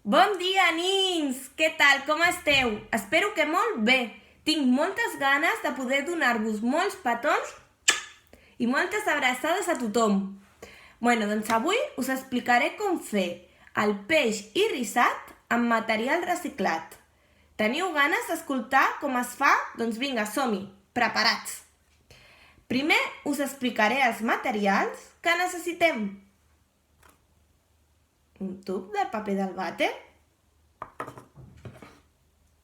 Bon dia, nins! Què tal? Com esteu? Espero que molt bé. Tinc moltes ganes de poder donar-vos molts petons i moltes abraçades a tothom. Doncs avui us explicaré com fer el peix irrissat amb material reciclat. Teniu ganes d'escoltar com es fa? Doncs vinga, som-hi, preparats! Primer us explicaré els materials que necessitem. Un tub de paper del vàter,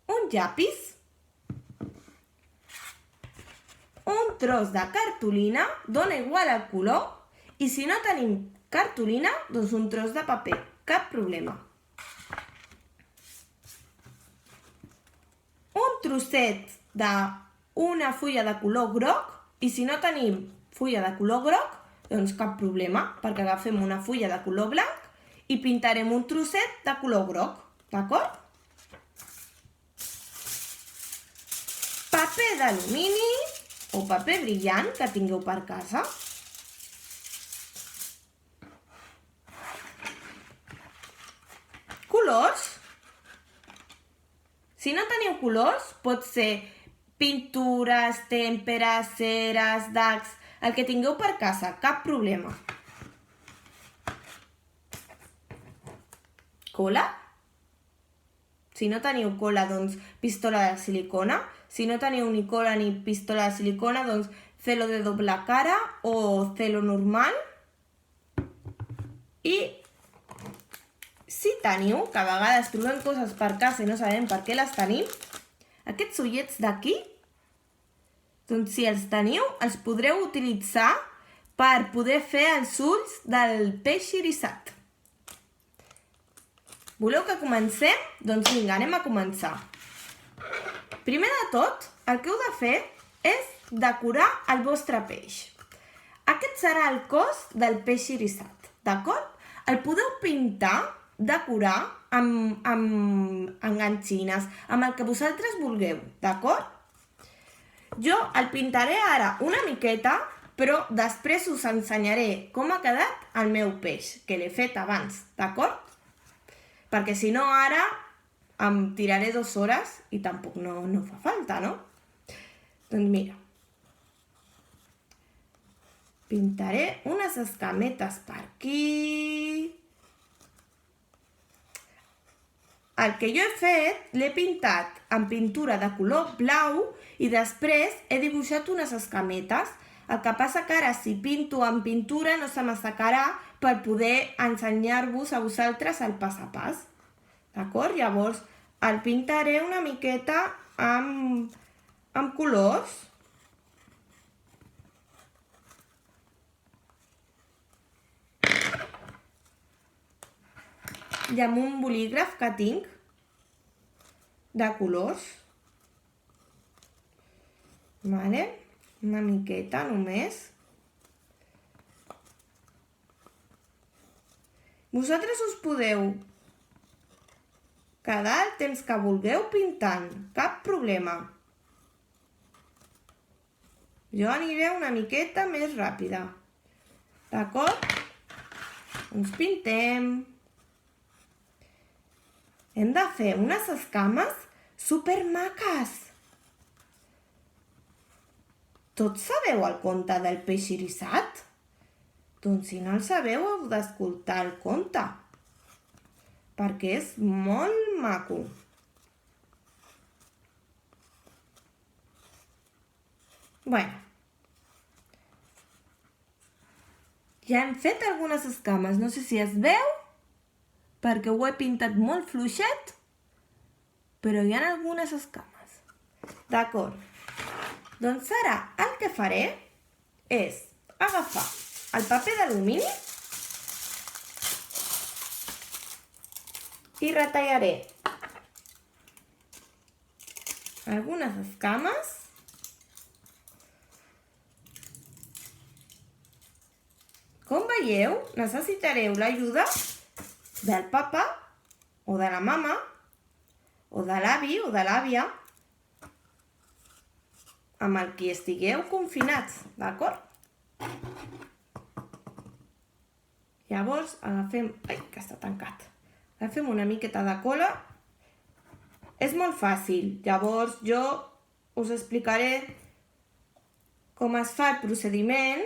un llapis, un tros de cartolina, dona igual el color, i si no tenim cartolina, doncs un tros de paper, cap problema. Un trosset d'una fulla de color groc, i si no tenim fulla de color groc, doncs cap problema, perquè agafem una fulla de color blanc i pintarem un trosset de color groc, d'acord? Paper d'alumini o paper brillant que tingueu per casa. Colors. Si no teniu colors, pot ser pintures, tèmperes, ceres, dacs, el que tingueu per casa, cap problema. Cola. Si no teniu cola, doncs pistola de silicona. Si no teniu ni cola ni pistola de silicona, doncs celo de doble cara o celo normal. I si teniu, que a vegades trobem coses per casa i no sabem per què les tenim, aquests ullets d'aquí, doncs si els teniu, els podreu utilitzar per poder fer els ulls del peix irrissat. Voleu que comencem? Doncs vinga, anem a començar. Primer de tot, el que heu de fer és decorar el vostre peix. Aquest serà el cos del peix irrissat, d'acord? El podeu pintar, decorar amb enganxines, amb el que vosaltres vulgueu, d'acord? Jo el pintaré ara una miqueta, però després us ensenyaré com ha quedat el meu peix, que l'he fet abans, d'acord? Perquè si no ara em tiraré 2 hores i tampoc no fa falta, no? Doncs mira, pintaré unes escametes per aquí. El que jo he fet, l'he pintat amb pintura de color blau i després he dibuixat unes escametes. El que passa que ara si pinto amb pintura no se m'assecarà per poder ensenyar-vos a vosaltres el pas a pas. D'acord? Llavors el pintaré una miqueta amb colors. I amb un bolígraf que tinc de colors. Vale? Una miqueta només. Vosaltres us podeu quedar el temps que vulgueu pintant, cap problema. Jo aniré una miqueta més ràpida. D'acord? Doncs pintem. Hem de fer unes escames supermaques. Tots sabeu el conte del peix irrissat? Doncs si no el sabeu, heu d'escoltar el conte, perquè és molt maco. Ja hem fet algunes escames, no sé si es veu, perquè ho he pintat molt fluixet, però hi ha algunes escames. D'acord. Doncs ara el que faré és agafar el paper d'alumini i retallaré algunes escames. Com veieu, necessitareu l'ajuda del papa o de la mama o de l'avi o de l'àvia amb el qui estigueu confinats, d'acord? Llavors agafem... Ai, que està tancat. Agafem una miqueta de cola. És molt fàcil, llavors jo us explicaré com es fa el procediment.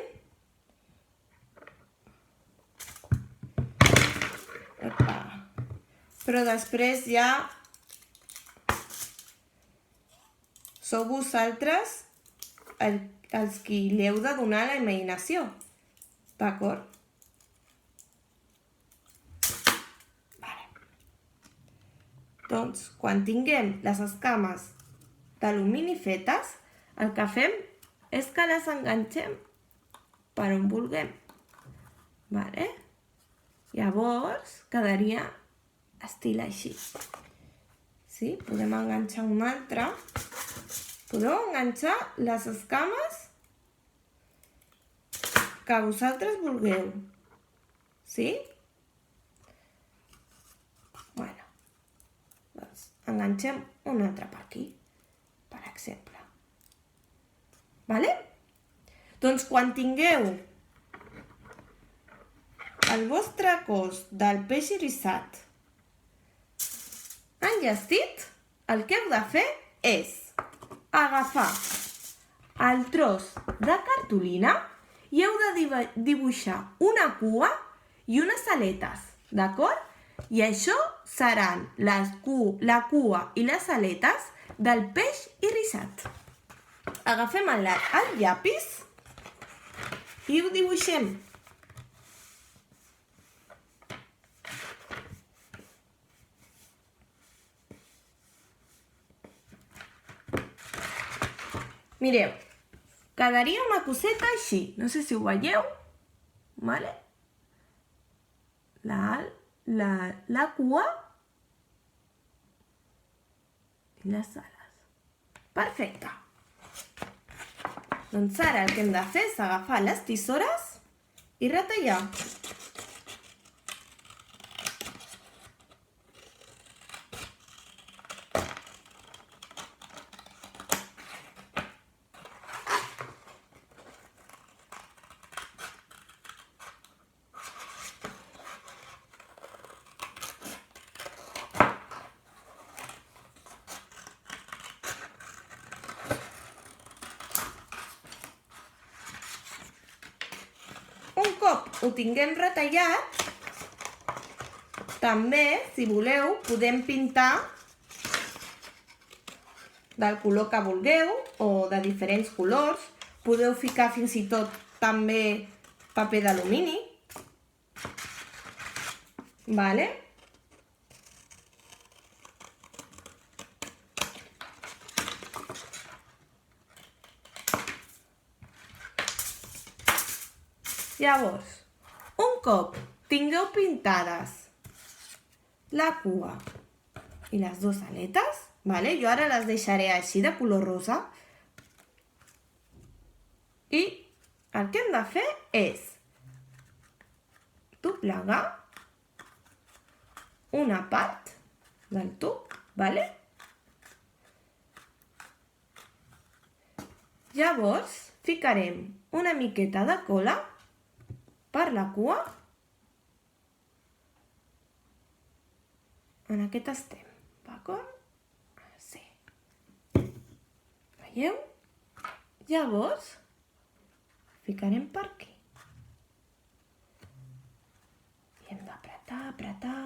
Però després ja sou vosaltres els qui li heu de donar la imaginació. D'acord? Doncs, quan tinguem les escames d'alumini fetes, el que fem és que les enganxem per on vulguem. Llavors, quedaria estil així. Sí? Podem enganxar un altre. Podeu enganxar les escames que vosaltres vulgueu. Sí? Doncs enganxem un altre per aquí, per exemple. Doncs quan tingueu el vostre cos del peix irisat enllestit, el que heu de fer és agafar el tros de cartolina i heu de dibuixar una cua i unes aletes, d'acord? I això seran la cua i les aletes del peix irisat. Agafem el llapis i ho dibuixem. Mireu, quedaria una coseta així. No sé si ho veieu. La cua i les ales. Perfecte. Doncs ara el que hem de fer és agafar les tisores i retallar. Un cop ho tinguem retallat, també, si voleu, podem pintar del color que vulgueu o de diferents colors. Podeu ficar fins i tot també paper d'alumini. Llavors, un cop tingueu pintades la cua i les dues aletes, jo ara les deixaré així de color rosa, i el que hem de fer és doblegar una part del tub, Llavors, ficarem una miqueta de cola per la cua. En aquest estem, d'acord? Sí. Veieu? Llavors, ficarem per aquí. I hem d'apretar, apretar.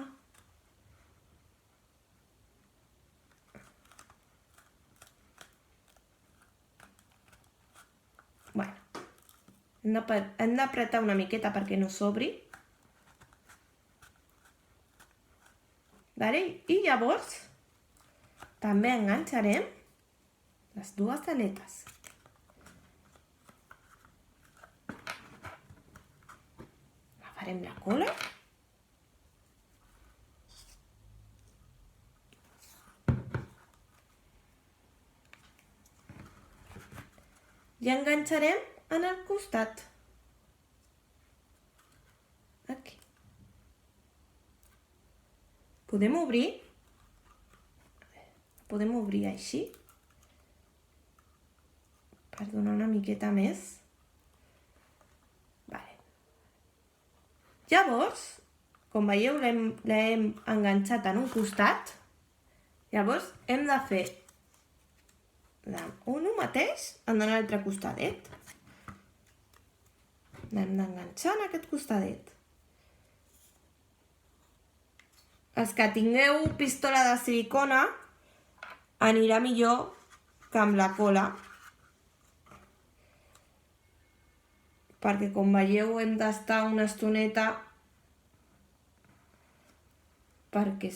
Hem d'apretar una miqueta perquè no s'obri. I llavors també enganxarem les dues aletes. Agafarem la cola. I enganxarem en el costat. Aquí. Podem obrir així per donar una miqueta més. Llavors, com veieu, l'hem enganxat en un costat. Llavors, hem de fer un mateix en l'altre costadet. L'hem d'enganxar en aquest costadet. Els que tingueu pistola de silicona anirà millor que amb la cola. Perquè, com veieu, hem d'estar una estoneta perquè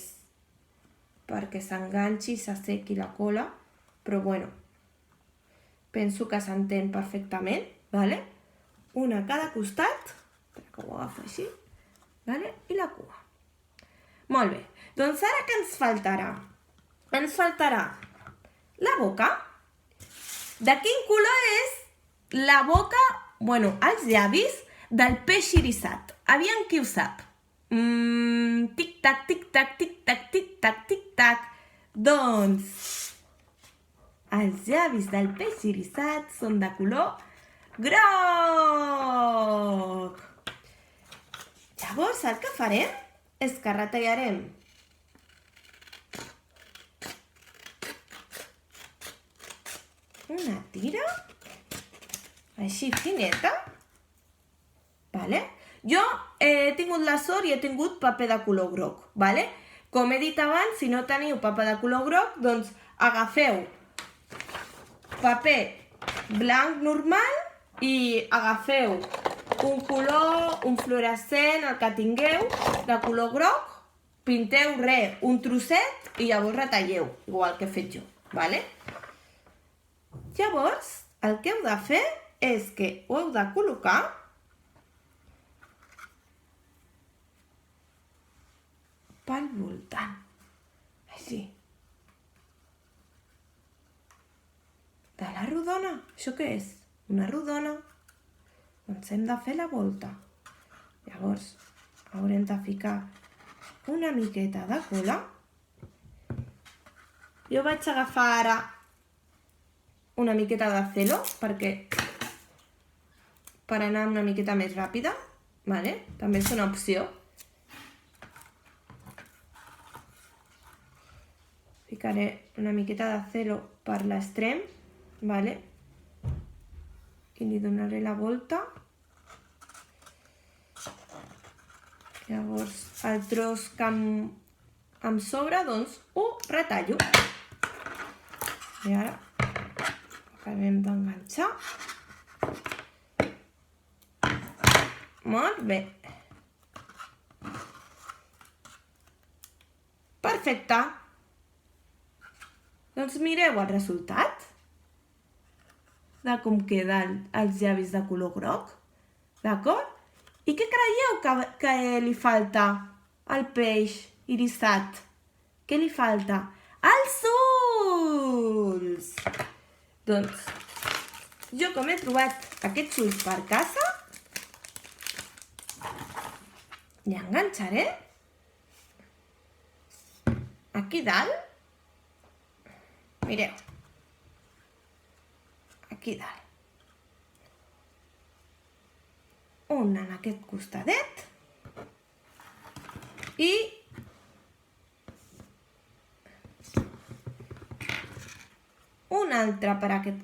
s'enganxi i s'assequi la cola. Però, bueno, penso que s'entén perfectament, ¿vale? Una a cada costat, que ho agafo així, ¿vale? I la cua. Molt bé, doncs ara què ens faltarà? Ens faltarà la boca. De quin color és la boca, bueno, els llavis del peix irisat? Aviam qui ho sap. Tic-tac, tic-tac, tic-tac, tic-tac, tic-tac. Doncs els llavis del peix irisat són de color groc. Llavors el que farem és que retallarem una tira així fineta, vale? Jo he tingut la sort i he tingut paper de color groc, vale? Com he dit abans, si no teniu paper de color groc, doncs agafeu paper blanc normal i agafeu un color, un fluorescent, el que tingueu, de color groc, pinteu un trosset i llavors retalleu, igual que he fet jo, ¿vale? Llavors, el que heu de fer és que ho heu de col·locar pel voltant, així. De la rodona, això què és? Una rodona. Doncs hem de fer la volta. Llavors, haurem de ficar una miqueta de cola. Jo vaig agafar ara una miqueta de celo per anar una miqueta més ràpida, ¿vale? També és una opció. Ficaré una miqueta de celo per l'extrem, ¿vale? I li donaré la volta. Llavors, el tros que em sobra, doncs, ho retallo. I ara acabem d'enganxar. Molt bé. Perfecte. Doncs mireu el resultat de com queden els llavis de color groc, d'acord? I què creieu que li falta al peix irisat? Què li falta? Els ulls! Doncs, jo com he trobat aquests ulls per casa, li enganxaré aquí dalt. Mireu. Aquí dalt. Un en aquest costadet i un altre per aquest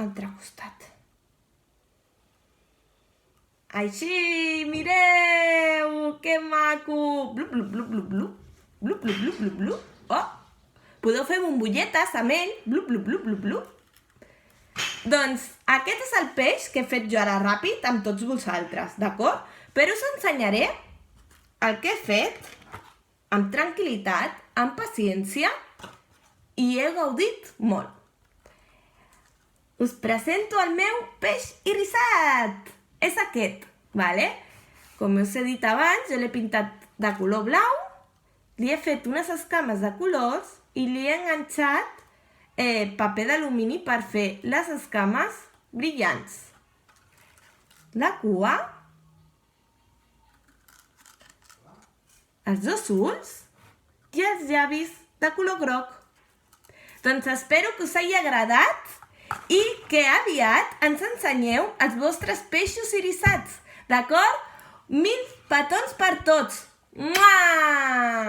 altre costat. Així, mireu, que maco! Blup, blup, blup, blup, blup. Blup, blup, blup, blup, blup. Oh! Podeu fer bombolletes amb ell. Blup, blup, blup, blup, blup. Doncs aquest és el peix que he fet jo ara ràpid amb tots vosaltres, d'acord? Però us ensenyaré el que he fet amb tranquil·litat, amb paciència i he gaudit molt. Us presento el meu peix irisat. És aquest, ¿vale? Com us he dit abans, jo l'he pintat de color blau, li he fet unes escames de colors i li he enganxat paper d'alumini per fer les escames brillants. La cua, els dos ulls i els llavis de color groc. Doncs espero que us hagi agradat i que aviat ens ensenyeu els vostres peixos irisats, d'acord? 1000 petons per tots! Mua!